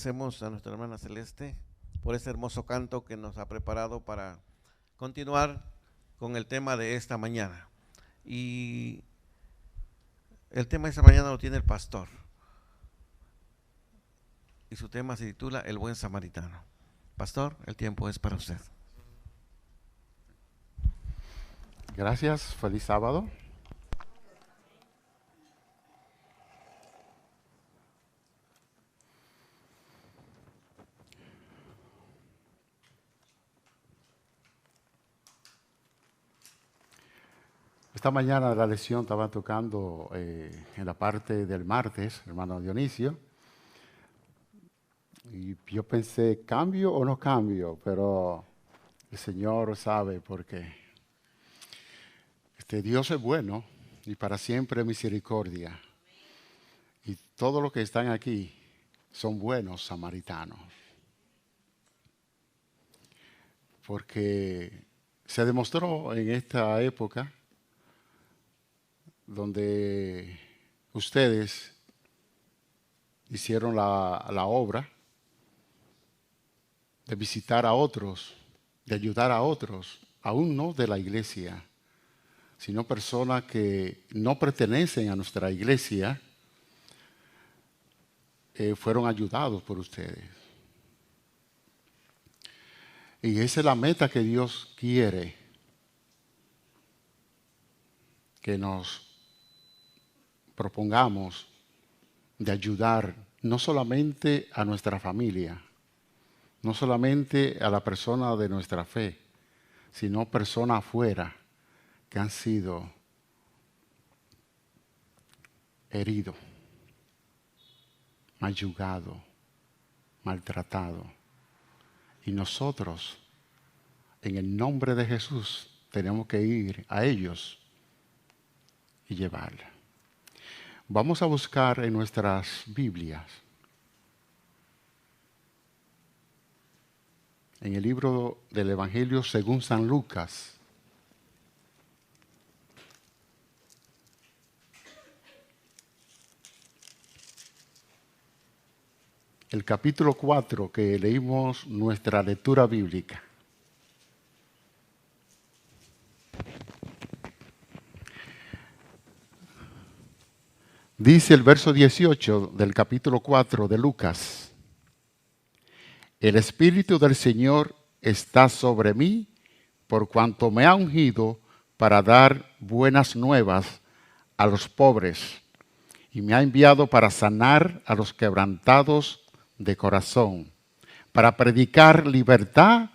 agradecemos a nuestra hermana Celeste por ese hermoso canto que nos ha preparado para continuar con el tema de esta mañana. Y el tema de esta mañana lo tiene el pastor. Y su tema se titula El buen samaritano. Pastor, el tiempo es para usted. Gracias, feliz sábado. Esta mañana la lección estaba tocando en la parte del martes, hermano Dionisio, y yo pensé, ¿cambio o no cambio? Pero el Señor sabe por qué. Dios es bueno y para siempre misericordia. Y todos los que están aquí son buenos samaritanos. Porque se demostró en esta época donde ustedes hicieron la obra de visitar a otros, de ayudar a otros, aún no de la iglesia, sino personas que no pertenecen a nuestra iglesia, fueron ayudados por ustedes. Y esa es la meta que Dios quiere que nos propongamos de ayudar no solamente a nuestra familia, no solamente a la persona de nuestra fe, sino personas afuera que han sido heridos, mayugados, maltratados. Y nosotros, en el nombre de Jesús, tenemos que ir a ellos y llevarla. Vamos a buscar en nuestras Biblias, en el libro del Evangelio según San Lucas, el capítulo 4 que leímos nuestra lectura bíblica. Dice el verso 18 del capítulo 4 de Lucas: El Espíritu del Señor está sobre mí, por cuanto me ha ungido para dar buenas nuevas a los pobres, y me ha enviado para sanar a los quebrantados de corazón, para predicar libertad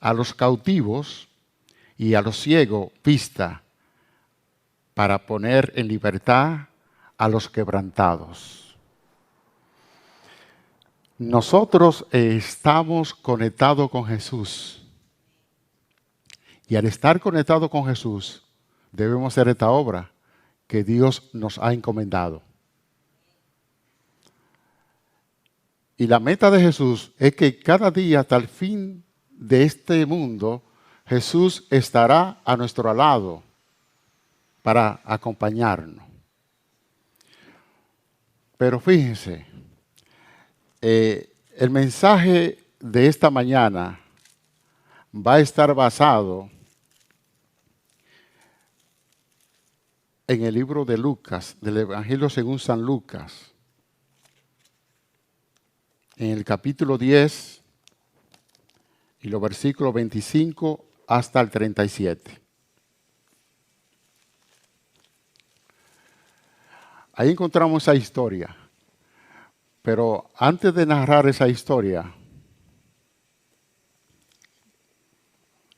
a los cautivos y a los ciegos vista, para poner en libertad a los quebrantados. Nosotros estamos conectados con Jesús. Y al estar conectados con Jesús, debemos hacer esta obra que Dios nos ha encomendado. Y la meta de Jesús es que cada día hasta el fin de este mundo, Jesús estará a nuestro lado para acompañarnos. Pero fíjense, el mensaje de esta mañana va a estar basado en el libro de Lucas, del Evangelio según San Lucas, en el capítulo 10 y los versículos 25 hasta el 37. Ahí encontramos esa historia. Pero antes de narrar esa historia,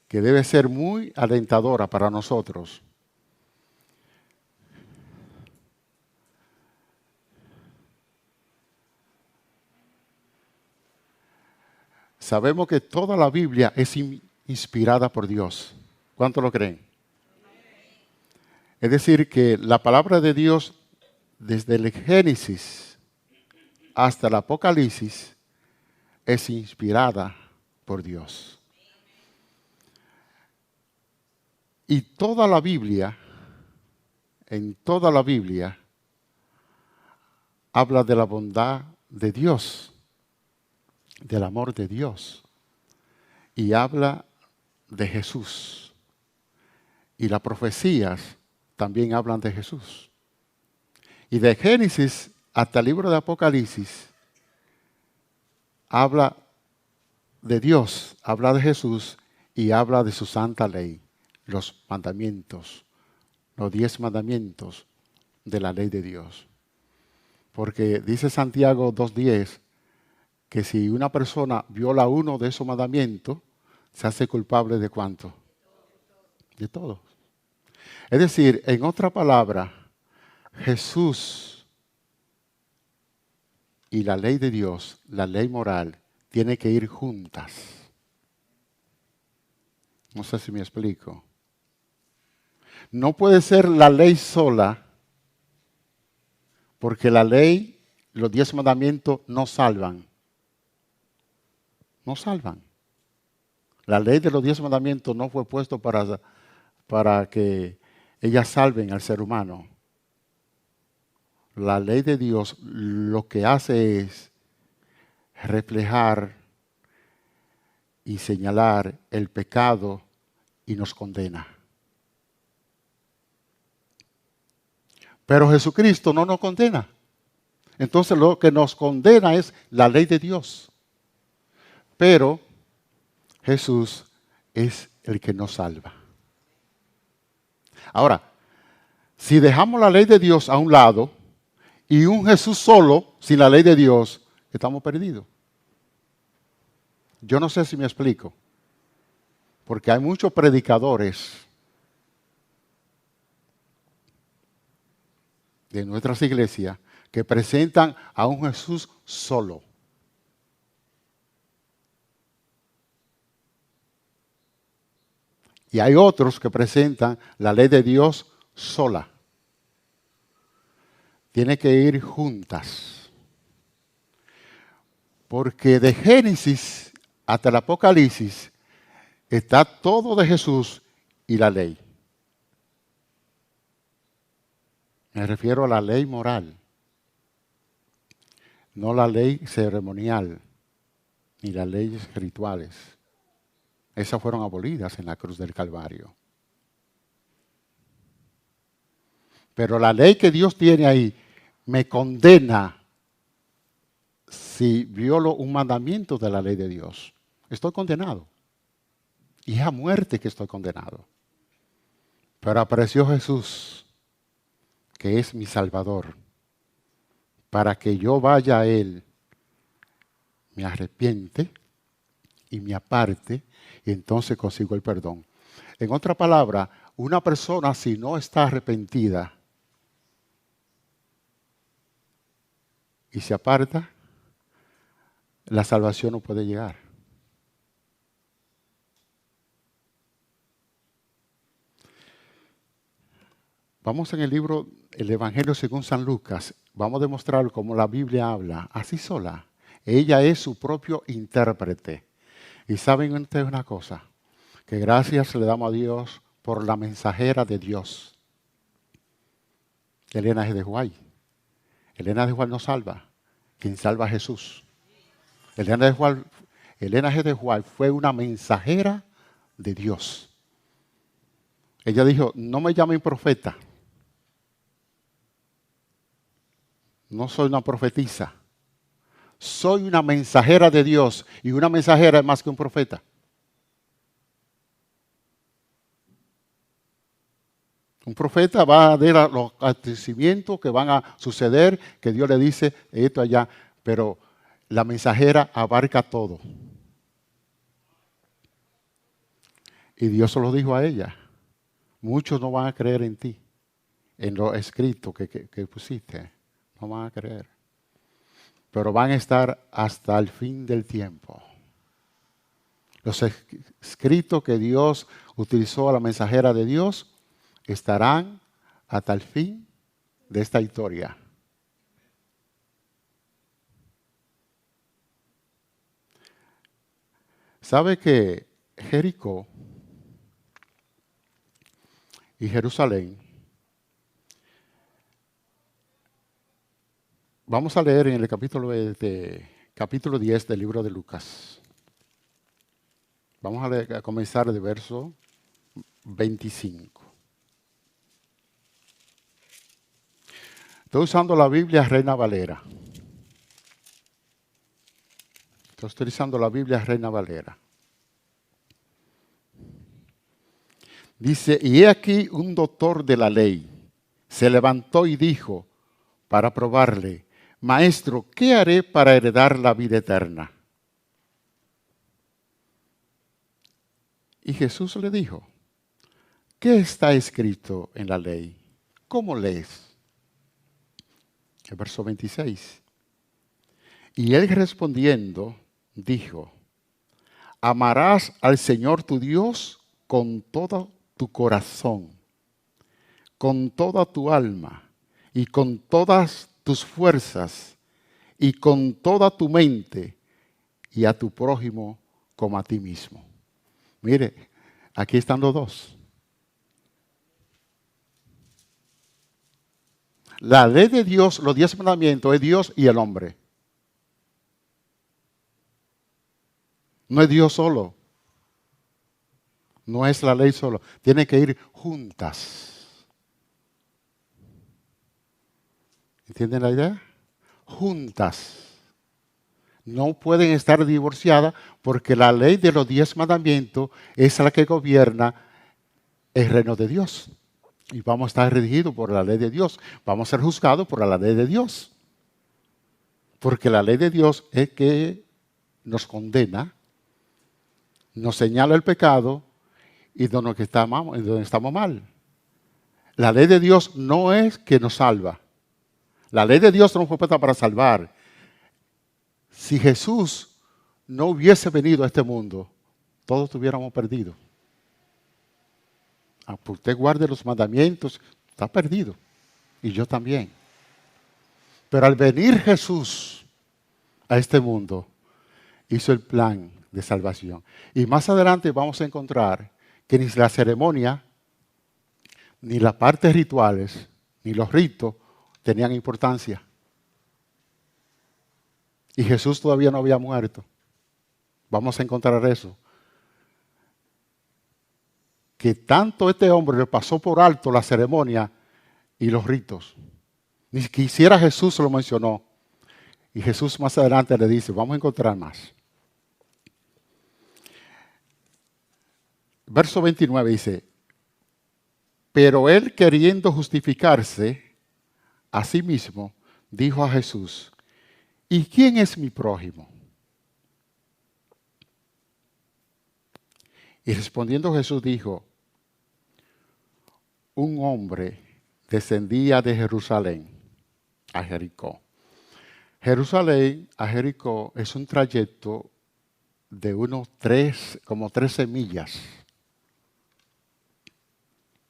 que debe ser muy alentadora para nosotros, sabemos que toda la Biblia es inspirada por Dios. ¿Cuánto lo creen? Es decir, que la palabra de Dios, desde el Génesis hasta el Apocalipsis, es inspirada por Dios. Y toda la Biblia, en toda la Biblia, habla de la bondad de Dios. del amor de Dios y habla de Jesús. Y las profecías también hablan de Jesús. Y de Génesis hasta el libro de Apocalipsis habla de Dios, habla de Jesús y habla de su santa ley, los mandamientos, los 10 mandamientos de la ley de Dios. Porque dice Santiago 2:10 que si una persona viola uno de esos mandamientos, se hace culpable de ¿cuánto? De todo. Es decir, en otra palabra, Jesús y la ley de Dios, la ley moral, tienen que ir juntas. No sé si me explico. No puede ser la ley sola, porque la ley, los 10 mandamientos no salvan. No salvan. La ley de los 10 mandamientos no fue puesto para que ellas salven al ser humano. La ley de Dios lo que hace es reflejar y señalar el pecado y nos condena. Pero Jesucristo no nos condena. Entonces lo que nos condena es la ley de Dios. Pero Jesús es el que nos salva. Ahora, si dejamos la ley de Dios a un lado y un Jesús solo, sin la ley de Dios, estamos perdidos. Yo no sé si me explico, porque hay muchos predicadores de nuestras iglesias que presentan a un Jesús solo. Y hay otros que presentan la ley de Dios sola. Tiene que ir juntas. Porque de Génesis hasta el Apocalipsis está todo de Jesús y la ley. Me refiero a la ley moral, no la ley ceremonial, ni las leyes rituales. Esas fueron abolidas en la cruz del Calvario. Pero la ley que Dios tiene ahí me condena si violo un mandamiento de la ley de Dios. Estoy condenado. Y es a muerte que estoy condenado. Pero apareció Jesús, que es mi Salvador, para que yo vaya a Él, me arrepiente y me aparte, y entonces consigo el perdón. En otra palabra, una persona si no está arrepentida y se aparta, la salvación no puede llegar. Vamos en el libro, el Evangelio según San Lucas, vamos a demostrar cómo la Biblia habla, así sola. Ella es su propio intérprete. Y saben ustedes una cosa, que gracias le damos a Dios por la mensajera de Dios, Elena G. de White. Elena G. de White no salva, quien salva a Jesús. Elena G. de White fue una mensajera de Dios. Ella dijo, no me llamen profeta. No soy una profetisa. Soy una mensajera de Dios. Y una mensajera es más que un profeta. Un profeta va a ver los acontecimientos que van a suceder, que Dios le dice esto allá. Pero la mensajera abarca todo. Y Dios se lo dijo a ella. Muchos no van a creer en ti, en lo escrito que pusiste. No van a creer. Pero van a estar hasta el fin del tiempo. Los escritos que Dios utilizó a la mensajera de Dios estarán hasta el fin de esta historia. ¿Sabe que Jericó y Jerusalén, vamos a leer en el capítulo de capítulo 10 del libro de Lucas. Vamos a comenzar de verso 25. Estoy usando la Biblia Reina Valera. Estoy utilizando la Biblia Reina Valera. Dice, y he aquí un doctor de la ley se levantó y dijo, para probarle, Maestro, ¿qué haré para heredar la vida eterna? Y Jesús le dijo, ¿qué está escrito en la ley? ¿Cómo lees? El verso 26. Y él respondiendo, dijo, amarás al Señor tu Dios con todo tu corazón, con toda tu alma y con todas tus fuerzas y con toda tu mente y a tu prójimo como a ti mismo. Mire, aquí están los dos. La ley de Dios, los 10 mandamientos, es Dios y el hombre. No es Dios solo. No es la ley solo. Tienen que ir juntas. ¿Entienden la idea? Juntas. No pueden estar divorciadas porque la ley de los 10 mandamientos es la que gobierna el reino de Dios. Y vamos a estar regidos por la ley de Dios. Vamos a ser juzgados por la ley de Dios. Porque la ley de Dios es que nos condena, nos señala el pecado y donde estamos mal. La ley de Dios no es que nos salva. La ley de Dios no fue puesta para salvar. Si Jesús no hubiese venido a este mundo, todos estuviéramos perdidos. Aunque usted guarde los mandamientos, está perdido. Y yo también. Pero al venir Jesús a este mundo, hizo el plan de salvación. Y más adelante vamos a encontrar que ni la ceremonia, ni las partes rituales, ni los ritos tenían importancia. Y Jesús todavía no había muerto. Vamos a encontrar eso. Que tanto este hombre le pasó por alto la ceremonia y los ritos. Ni siquiera Jesús lo mencionó. Y Jesús más adelante le dice, vamos a encontrar más. Verso 29 dice, pero él queriendo justificarse a sí mismo, dijo a Jesús, ¿y quién es mi prójimo? Y respondiendo Jesús dijo, un hombre descendía de Jerusalén a Jericó. Jerusalén a Jericó es un trayecto de como 13 millas.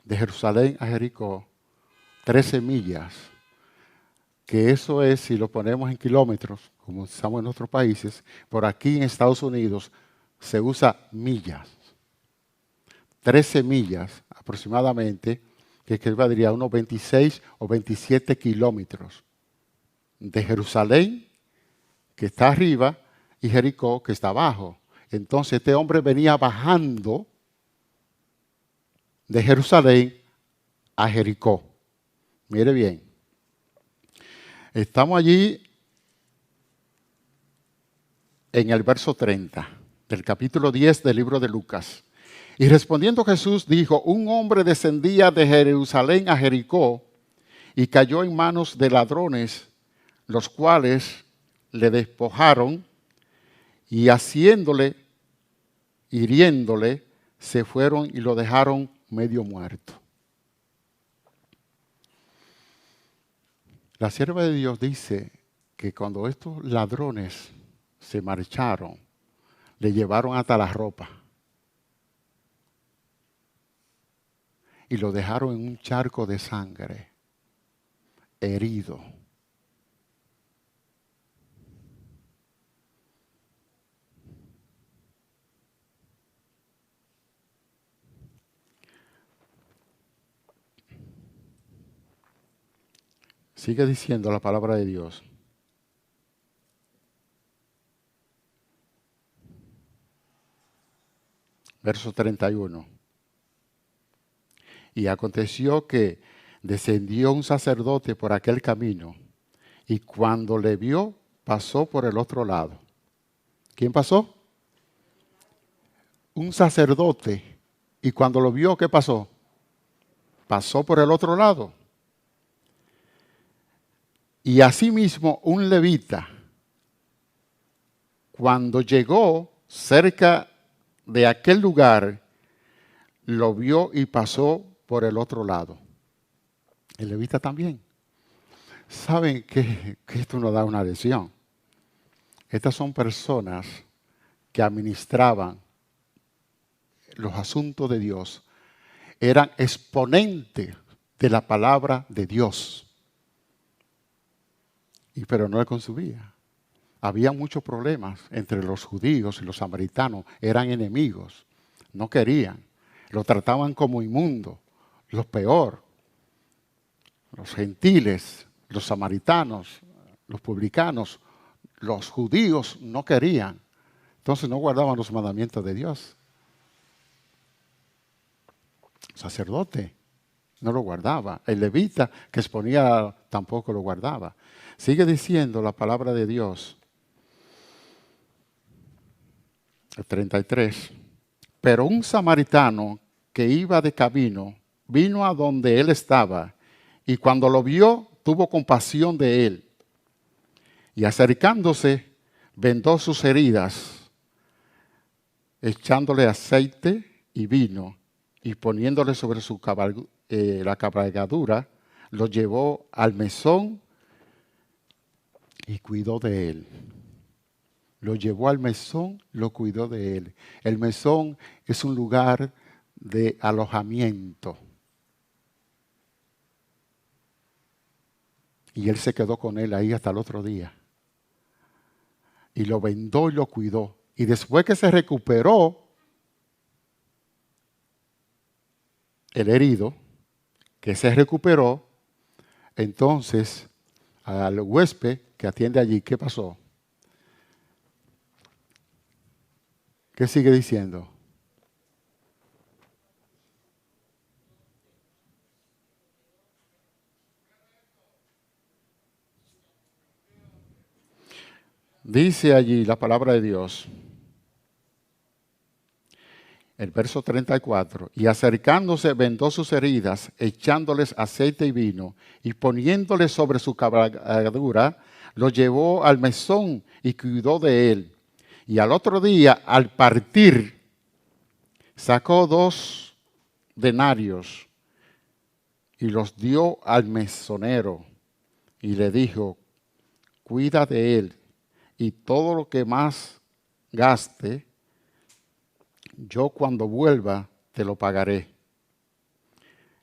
De Jerusalén a Jericó, 13 millas. Que eso es, si lo ponemos en kilómetros, como estamos en otros países, por aquí en Estados Unidos se usa millas. 13 millas aproximadamente, que equivaldría a unos 26 o 27 kilómetros. De Jerusalén, que está arriba, y Jericó, que está abajo. Entonces este hombre venía bajando de Jerusalén a Jericó. Mire bien. Estamos allí en el verso 30 del capítulo 10 del libro de Lucas. Y respondiendo Jesús dijo, un hombre descendía de Jerusalén a Jericó y cayó en manos de ladrones, los cuales le despojaron y hiriéndole, se fueron y lo dejaron medio muerto. La sierva de Dios dice que cuando estos ladrones se marcharon, le llevaron hasta la ropa y lo dejaron en un charco de sangre, herido. Sigue diciendo la palabra de Dios. verso 31. Y aconteció que descendió un sacerdote por aquel camino, y cuando le vio, pasó por el otro lado. ¿Quién pasó? Un sacerdote. Y cuando lo vio, ¿qué pasó? Pasó por el otro lado. Y asimismo un levita, cuando llegó cerca de aquel lugar, lo vio y pasó por el otro lado. El levita también. ¿Saben que esto nos da una lección? Estas son personas que administraban los asuntos de Dios. Eran exponentes de la palabra de Dios. Pero no le consumía. Había muchos problemas entre los judíos y los samaritanos. Eran enemigos. No querían. Lo trataban como inmundo. Lo peor. Los gentiles, los samaritanos, los publicanos, los judíos no querían. Entonces no guardaban los mandamientos de Dios. El sacerdote no lo guardaba. El levita que exponía tampoco lo guardaba. Sigue diciendo la palabra de Dios. El 33. Pero un samaritano que iba de camino vino a donde él estaba y cuando lo vio tuvo compasión de él. Y acercándose vendó sus heridas, echándole aceite y vino y poniéndole sobre su la cabalgadura, lo llevó al mesón y cuidó de él. Lo llevó al mesón, lo cuidó de él. El mesón es un lugar de alojamiento. Y él se quedó con él ahí hasta el otro día. Y lo vendó y lo cuidó. Y después que se recuperó el herido, que se recuperó, entonces al huésped que atiende allí, ¿qué pasó? ¿Qué sigue diciendo? Dice allí la palabra de Dios, el verso 34, y acercándose vendó sus heridas, echándoles aceite y vino, y poniéndoles sobre su cabalgadura, lo llevó al mesón y cuidó de él. Y al otro día, al partir, sacó 2 denarios y los dio al mesonero y le dijo, cuida de él y todo lo que más gaste, yo cuando vuelva te lo pagaré.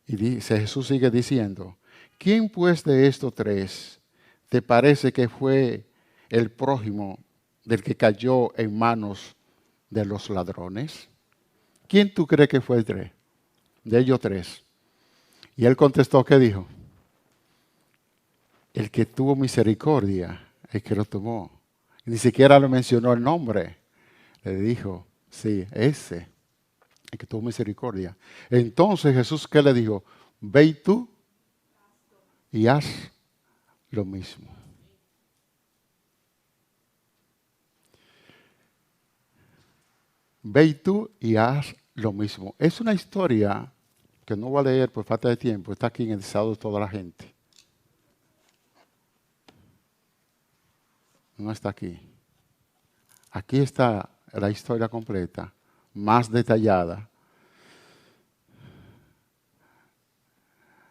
Y Jesús sigue diciendo, ¿quién pues de estos 3 te parece que fue el prójimo del que cayó en manos de los ladrones? ¿Quién tú crees que fue el 3? De ellos 3. Y él contestó, ¿qué dijo? El que tuvo misericordia, el que lo tomó. Ni siquiera le mencionó el nombre. Le dijo, sí, ese, el que tuvo misericordia. Entonces Jesús, ¿qué le dijo? Ve y tú y haz lo mismo. Ve y tú y haz lo mismo. Es una historia que no voy a leer por falta de tiempo. Está aquí en el estado de toda la gente. No está aquí. Aquí está la historia completa, más detallada.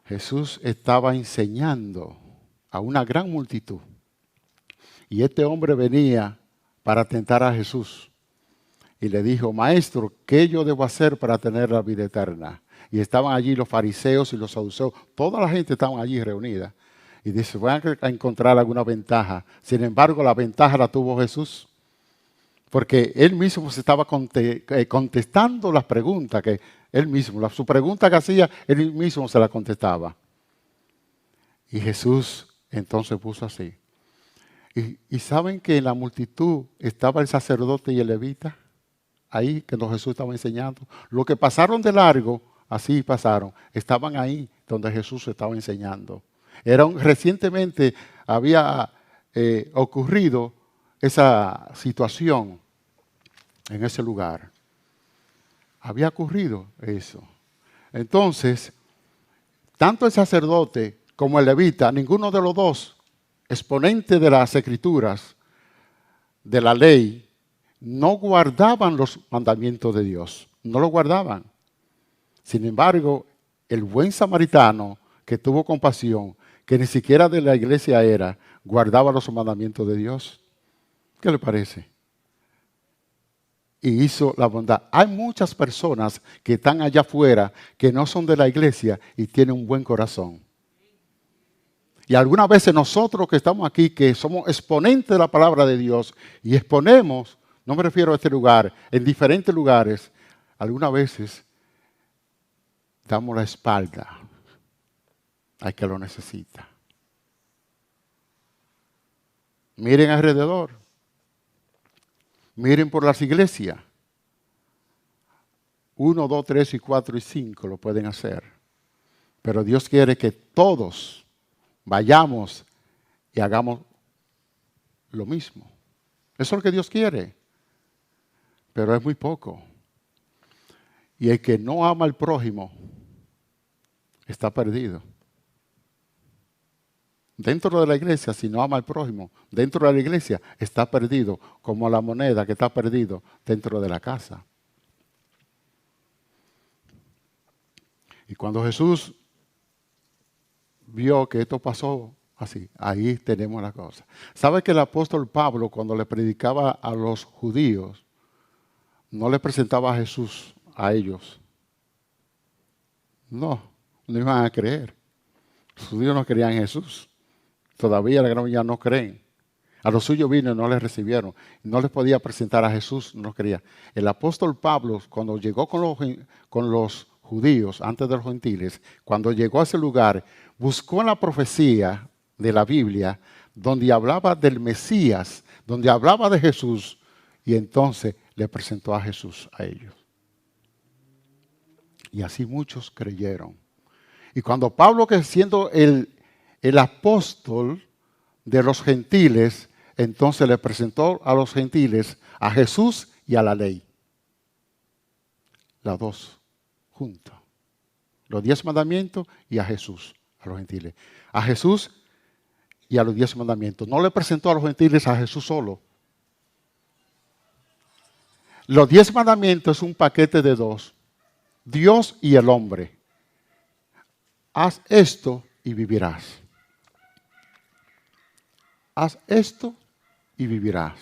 Jesús estaba enseñando a una gran multitud. Y este hombre venía para tentar a Jesús. Y le dijo, maestro, ¿qué yo debo hacer para tener la vida eterna? Y estaban allí los fariseos y los saduceos. Toda la gente estaba allí reunida. Y dice, voy a encontrar alguna ventaja. Sin embargo, la ventaja la tuvo Jesús. Porque él mismo se estaba contestando las preguntas que él mismo, su pregunta que hacía, él mismo se la contestaba. Y Jesús entonces puso así. Y saben que en la multitud estaba el sacerdote y el levita. ahí que Jesús estaba enseñando. Los que pasaron de largo, así pasaron, estaban ahí donde Jesús estaba enseñando. Recientemente había ocurrido esa situación en ese lugar. Había ocurrido eso. Entonces, tanto el sacerdote como el levita, ninguno de los dos, exponente de las escrituras, de la ley, no guardaban los mandamientos de Dios. No los guardaban. Sin embargo, el buen samaritano que tuvo compasión, que ni siquiera de la iglesia era, guardaba los mandamientos de Dios. ¿Qué le parece? Y hizo la bondad. Hay muchas personas que están allá afuera que no son de la iglesia y tienen un buen corazón. Y algunas veces nosotros que estamos aquí, que somos exponentes de la palabra de Dios y exponemos, no me refiero a este lugar, en diferentes lugares, algunas veces damos la espalda al que lo necesita. Miren alrededor. Miren por las iglesias. 1, 2, 3 y 4 y 5 lo pueden hacer. Pero Dios quiere que todos vayamos y hagamos lo mismo. Eso es lo que Dios quiere. Pero es muy poco. Y el que no ama al prójimo está perdido. Dentro de la iglesia, si no ama al prójimo, dentro de la iglesia está perdido, como la moneda que está perdido dentro de la casa. Y cuando Jesús vio que esto pasó así, ahí tenemos la cosa. ¿Sabe que el apóstol Pablo, cuando le predicaba a los judíos, no le presentaba a Jesús a ellos? No iban a creer. Los judíos no creían en Jesús. Todavía la gran mayoría no creen. A los suyos vino y no les recibieron. No les podía presentar a Jesús, no creía. El apóstol Pablo, cuando llegó con los judíos, antes de los gentiles, cuando llegó a ese lugar, buscó en la profecía de la Biblia, donde hablaba del Mesías, donde hablaba de Jesús, y entonces le presentó a Jesús a ellos. Y así muchos creyeron. Y cuando Pablo, que siendo el apóstol de los gentiles, entonces le presentó a los gentiles a Jesús y a la ley. Las dos juntas. Los 10 mandamientos y a Jesús, a los gentiles. A Jesús y a los 10 mandamientos. No le presentó a los gentiles a Jesús solo. Los 10 mandamientos es un paquete de dos. Dios y el hombre. Haz esto y vivirás. Haz esto y vivirás.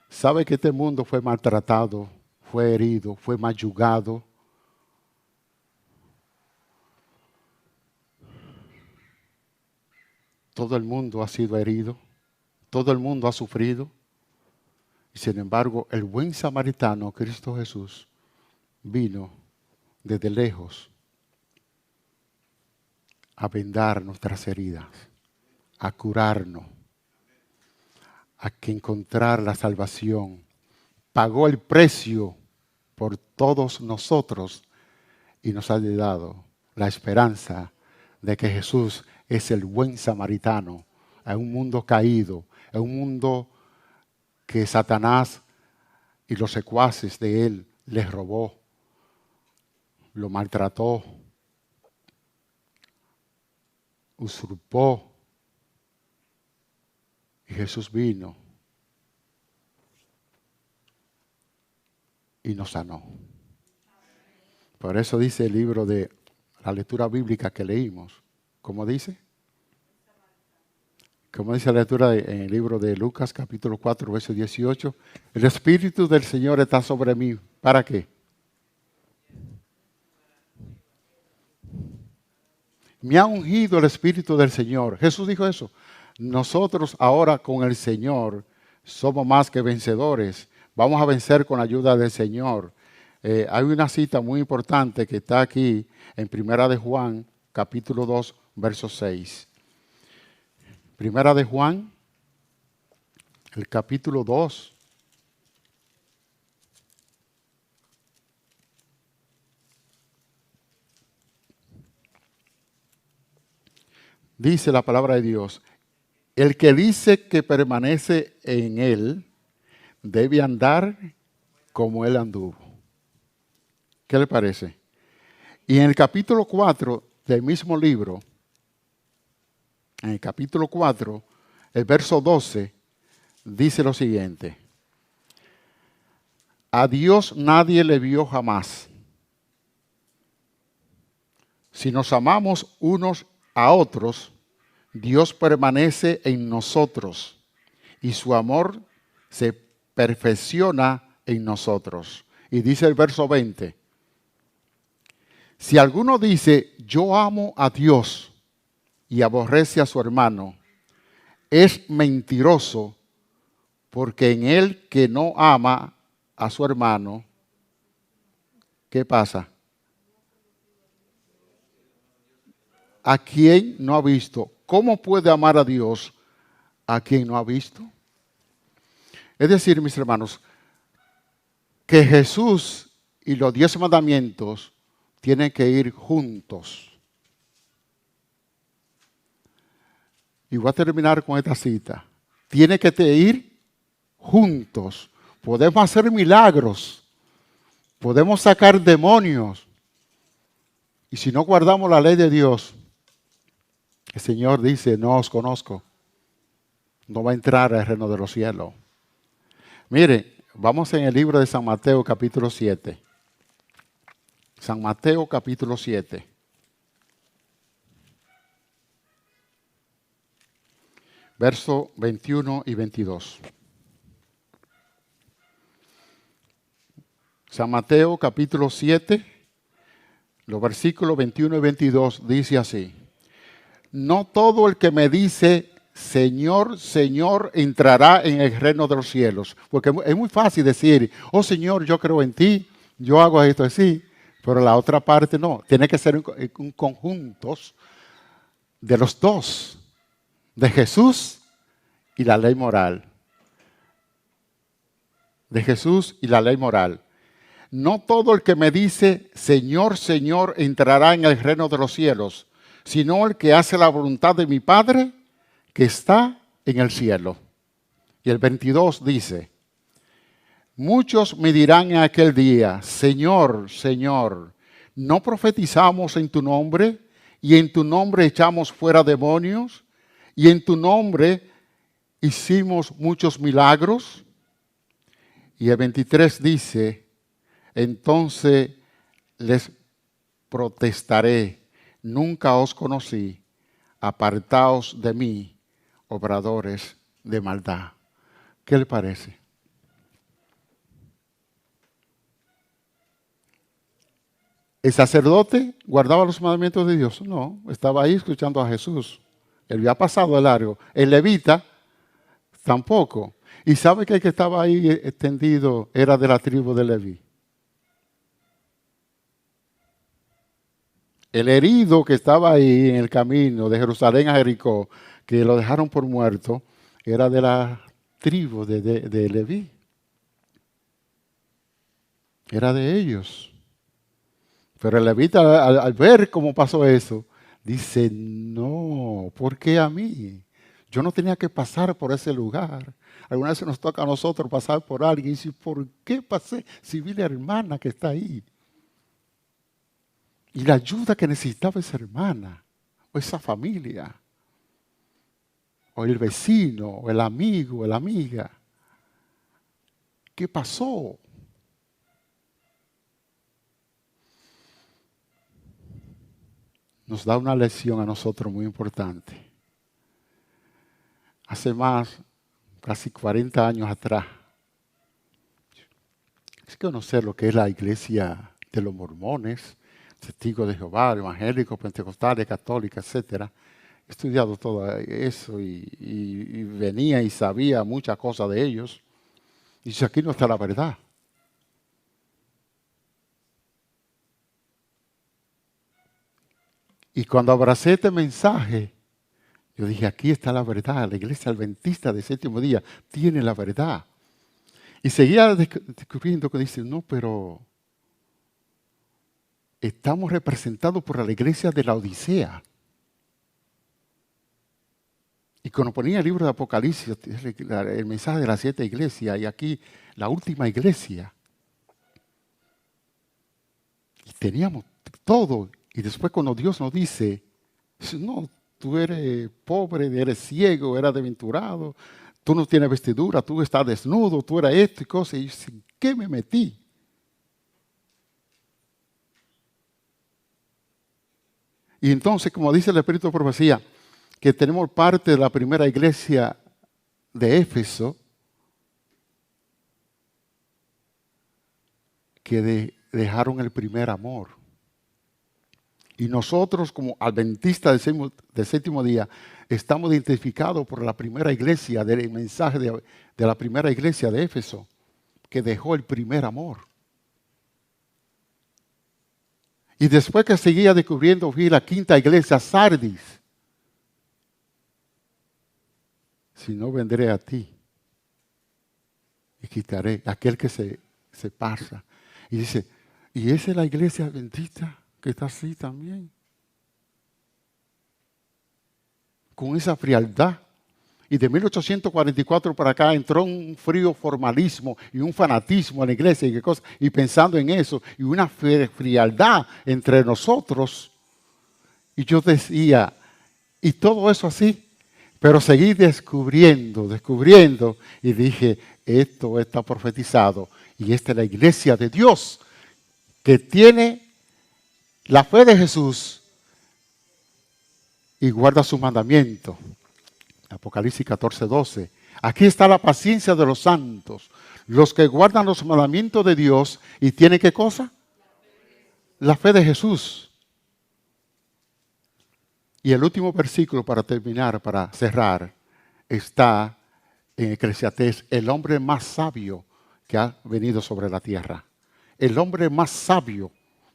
¿Sabe que este mundo fue maltratado, fue herido, fue mayugado? Todo el mundo ha sido herido, todo el mundo ha sufrido. Y sin embargo, el buen samaritano, Cristo Jesús, vino desde lejos a vendar nuestras heridas, a curarnos, a que encontrar la salvación. Pagó el precio por todos nosotros y nos ha dado la esperanza de que Jesús es el buen samaritano en un mundo caído, en un mundo que Satanás y los secuaces de él les robó, lo maltrató, usurpó. Y Jesús vino y nos sanó. Por eso dice el libro de la lectura bíblica que leímos. ¿Cómo dice? Como dice la lectura en el libro de Lucas, capítulo 4, verso 18. El Espíritu del Señor está sobre mí. ¿Para qué? Me ha ungido el Espíritu del Señor. Jesús dijo eso. Nosotros ahora con el Señor somos más que vencedores. Vamos a vencer con la ayuda del Señor. Hay una cita muy importante que está aquí en Primera de Juan, capítulo 2, verso 6. Primera de Juan, el capítulo 2, dice la palabra de Dios, el que dice que permanece en él debe andar como él anduvo. ¿Qué le parece? Y en el capítulo 4 del mismo libro, en el capítulo 4, el verso 12, dice lo siguiente. A Dios nadie le vio jamás. Si nos amamos unos a otros, Dios permanece en nosotros y su amor se perfecciona en nosotros. Y dice el verso 20, si alguno dice, yo amo a Dios y aborrece a su hermano, es mentiroso, porque en el que no ama a su hermano, ¿qué pasa? ¿A quién no ha visto? ¿Cómo puede amar a Dios a quien no ha visto? Es decir, mis hermanos, que Jesús y los 10 mandamientos tienen que ir juntos. Y voy a terminar con esta cita. Tiene que ir juntos. Podemos hacer milagros. Podemos sacar demonios. Y si no guardamos la ley de Dios, el Señor dice, no os conozco. No va a entrar al reino de los cielos. Mire, vamos en el libro de San Mateo capítulo 7. San Mateo capítulo 7. Verso 21 y 22. San Mateo capítulo 7, los versículos 21 y 22 dice así. No todo el que me dice, Señor, Señor, entrará en el reino de los cielos. Porque es muy fácil decir, oh Señor, yo creo en ti, yo hago esto así, pero la otra parte no. Tiene que ser un conjunto de los dos, de Jesús y la ley moral. De Jesús y la ley moral. No todo el que me dice, Señor, Señor, entrará en el reino de los cielos, sino el que hace la voluntad de mi Padre que está en el cielo. Y el 22 dice, muchos me dirán en aquel día, Señor, Señor, ¿no profetizamos en tu nombre? Y en tu nombre echamos fuera demonios, y en tu nombre hicimos muchos milagros. Y el 23 dice, entonces les protestaré, nunca os conocí, apartaos de mí, obradores de maldad. ¿Qué le parece? ¿El sacerdote guardaba los mandamientos de Dios? No, estaba ahí escuchando a Jesús. Él había pasado el largo. El levita tampoco. ¿Y sabe que el que estaba ahí extendido era de la tribu de Leví? El herido que estaba ahí en el camino de Jerusalén a Jericó, que lo dejaron por muerto, era de la tribu de Leví. Era de ellos. Pero el levita, al ver cómo pasó eso, dice, no, ¿por qué a mí? Yo no tenía que pasar por ese lugar. Alguna vez nos toca a nosotros pasar por alguien y decir, ¿por qué pasé si vi la hermana que está ahí? Y la ayuda que necesitaba esa hermana, o esa familia, o el vecino, o el amigo, o la amiga. ¿Qué pasó? Nos da una lección a nosotros muy importante. Hace casi 40 años atrás, es conocer lo que es la iglesia de los mormones, testigos de Jehová, evangélicos, pentecostales, católicos, etc. He estudiado todo eso y venía y sabía muchas cosas de ellos. Y dice, aquí no está la verdad. Y cuando abracé este mensaje, yo dije, aquí está la verdad. La iglesia adventista del séptimo día tiene la verdad. Y seguía descubriendo que dice, no, pero estamos representados por la iglesia de la Odisea. Y cuando ponía el libro de Apocalipsis, el mensaje de las 7 iglesias, y aquí la última iglesia, y teníamos todo. Y después cuando Dios nos dice, no, tú eres pobre, eres ciego, eres desventurado, tú no tienes vestidura, tú estás desnudo, tú eres esto y cosas. Y yo dije, ¿en qué me metí? Y entonces, como dice el Espíritu de Profecía, que tenemos parte de la primera iglesia de Éfeso, que dejaron el primer amor. Y nosotros, como adventistas del séptimo día, estamos identificados por la primera iglesia, del mensaje de la primera iglesia de Éfeso, que dejó el primer amor. Y después que seguía descubriendo, fui a la quinta iglesia, Sardis. Si no, vendré a ti y quitaré aquel que se pasa. Y dice, ¿y esa es la iglesia adventista que está así también? Con esa frialdad. Y de 1844 para acá entró un frío formalismo y un fanatismo en la iglesia y pensando en eso, y una frialdad entre nosotros. Y yo decía, y todo eso así. Pero seguí descubriendo, y dije, esto está profetizado. Y esta es la iglesia de Dios, que tiene la fe de Jesús y guarda su mandamiento. Apocalipsis 14:12. Aquí está la paciencia de los santos, los que guardan los mandamientos de Dios y tienen ¿qué cosa? La fe de Jesús. Y el último versículo para terminar, para cerrar, está en Eclesiastés, el hombre más sabio que ha venido sobre la tierra. El hombre más sabio,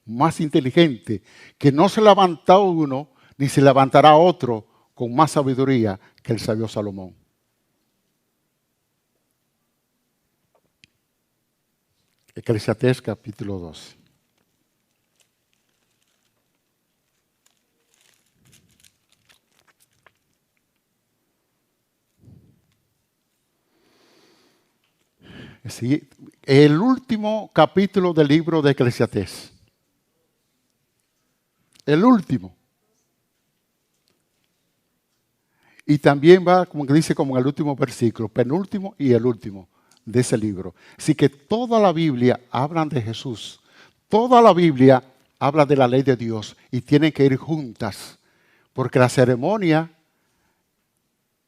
más inteligente, que no se levanta uno, ni se levantará otro con más sabiduría que el sabio Salomón. Eclesiastés capítulo 12. Sí, el último capítulo del libro de Eclesiastés. El último. Y también va, como que dice, como en el último versículo, penúltimo y el último de ese libro. Así que toda la Biblia habla de Jesús. Toda la Biblia habla de la ley de Dios y tienen que ir juntas. Porque la ceremonia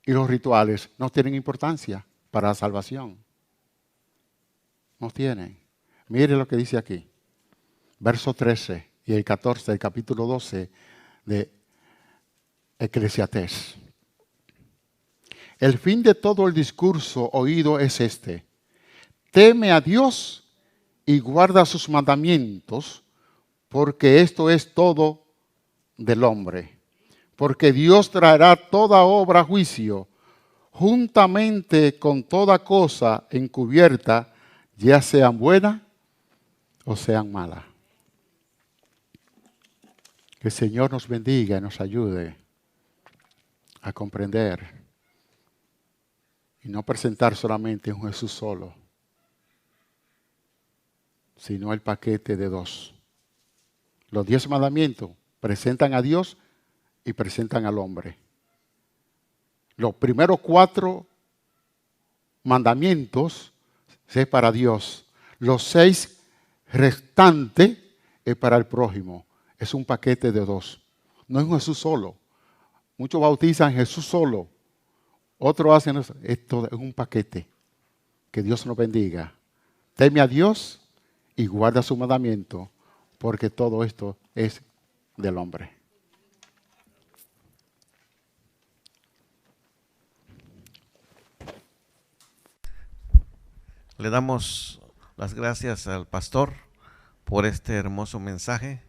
y los rituales no tienen importancia para la salvación. No tienen. Mire lo que dice aquí. Verso 13 y el 14 del capítulo 12 de Eclesiastés. El fin de todo el discurso oído es este: teme a Dios y guarda sus mandamientos, porque esto es todo del hombre. Porque Dios traerá toda obra a juicio, juntamente con toda cosa encubierta, ya sean buenas o sean malas. Que el Señor nos bendiga y nos ayude a comprender y no presentar solamente un Jesús solo, sino el paquete de dos. Los 10 mandamientos presentan a Dios y presentan al hombre. Los primeros 4 mandamientos es para Dios. Los 6 restantes es para el prójimo. Es un paquete de 2. No es un Jesús solo. Muchos bautizan Jesús solo. Otros hacen eso. Esto es un paquete. Que Dios nos bendiga. Teme a Dios y guarda su mandamiento, porque todo esto es del hombre. Le damos las gracias al pastor por este hermoso mensaje.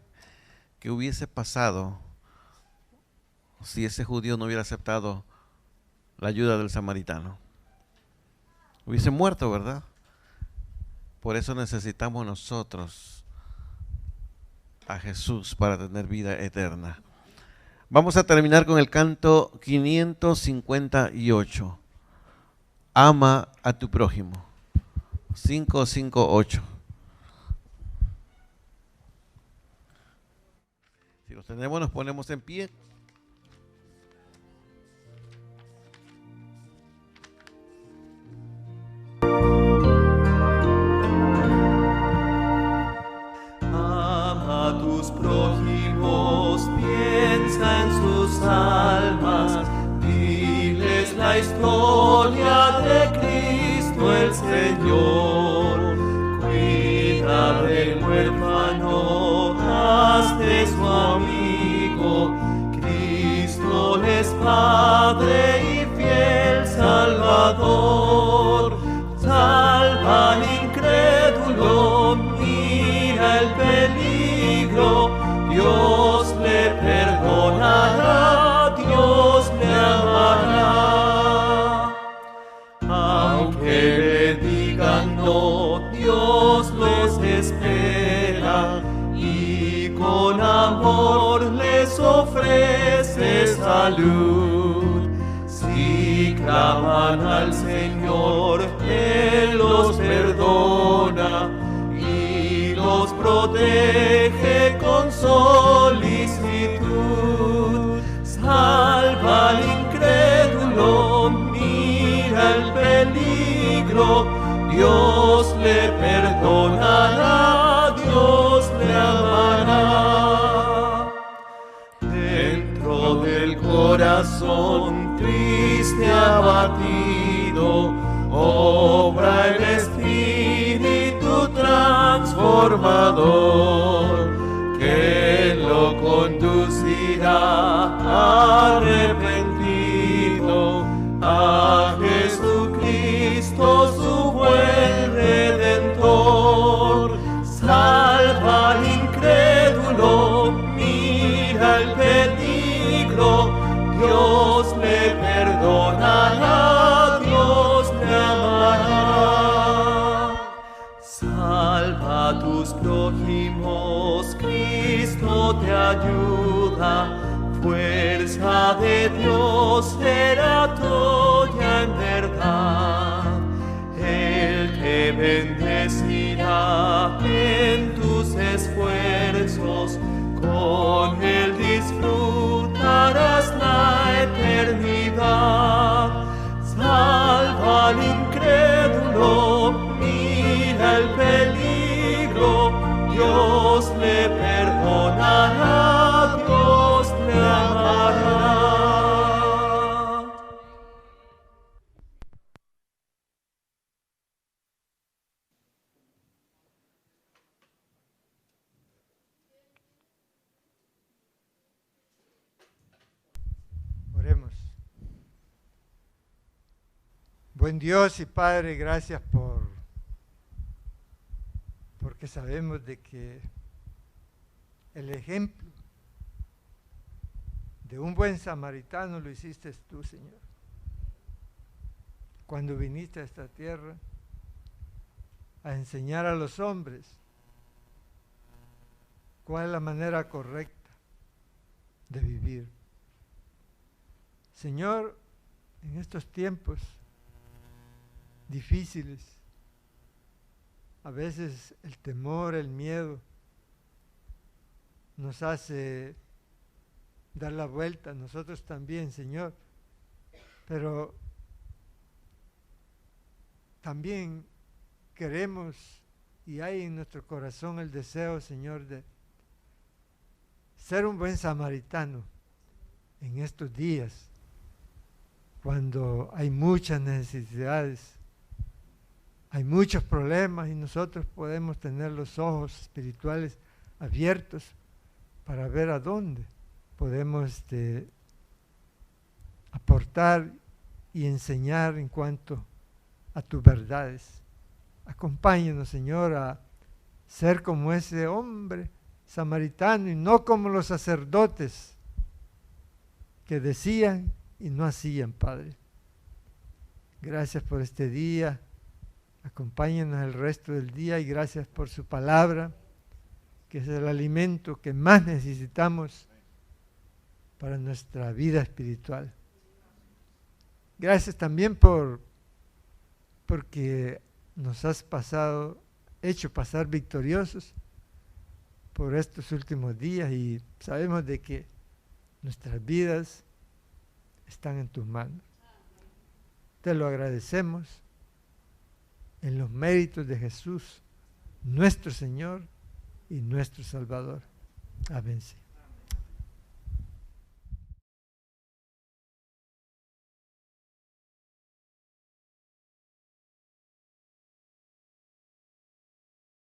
Que hubiese pasado si ese judío no hubiera aceptado la ayuda del samaritano? Hubiese muerto, ¿verdad? Por eso necesitamos nosotros a Jesús para tener vida eterna. Vamos a terminar con el canto 558. Ama a tu prójimo. 558. Si los tenemos, nos ponemos en pie. Ama a tus prójimos, piensa en sus almas, diles la historia de Cristo el Señor. Cuida del huérfano, hazte su amigo, Cristo es Padre y fiel Salvador. Salva al incrédulo, mira el peligro, Dios le perdonará, Dios le amará. Aunque le digan no, Dios los espera y con amor les ofrece salud. Si claman al Señor, Él los perdona y los protege con solicitud. Salva al incrédulo, mira el peligro, Dios le perdonará, Dios le amará. Dentro del corazón triste abatido, obra el Espíritu transformador, que lo conducirá arrepentido a Jesucristo, su buen Redentor. Salva al incrédulo, mira el peligro, Dios le perdonará, Dios le amará. Salva a tus prójimos, Cristo te ayuda, fuerza de Dios será tuya en verdad. Él te bendecirá en tus esfuerzos, con Él disfrutarás la eternidad. Salva al incrédulo, mira el peligro, Dios le perdonará, Dios le amará. Oremos. Buen Dios y Padre, gracias porque sabemos de que el ejemplo de un buen samaritano lo hiciste tú, Señor. Cuando viniste a esta tierra a enseñar a los hombres cuál es la manera correcta de vivir. Señor, en estos tiempos difíciles, a veces el temor, el miedo nos hace dar la vuelta, nosotros también, Señor, pero también queremos y hay en nuestro corazón el deseo, Señor, de ser un buen samaritano en estos días, cuando hay muchas necesidades, hay muchos problemas y nosotros podemos tener los ojos espirituales abiertos para ver a dónde podemos aportar y enseñar en cuanto a tus verdades. Acompáñanos, Señor, a ser como ese hombre samaritano y no como los sacerdotes que decían y no hacían, Padre. Gracias por este día. Acompáñanos el resto del día y gracias por su palabra, que es el alimento que más necesitamos para nuestra vida espiritual. Gracias también porque nos has hecho pasar victoriosos por estos últimos días, y sabemos de que nuestras vidas están en tus manos. Te lo agradecemos en los méritos de Jesús, nuestro Señor y nuestro Salvador. Amén.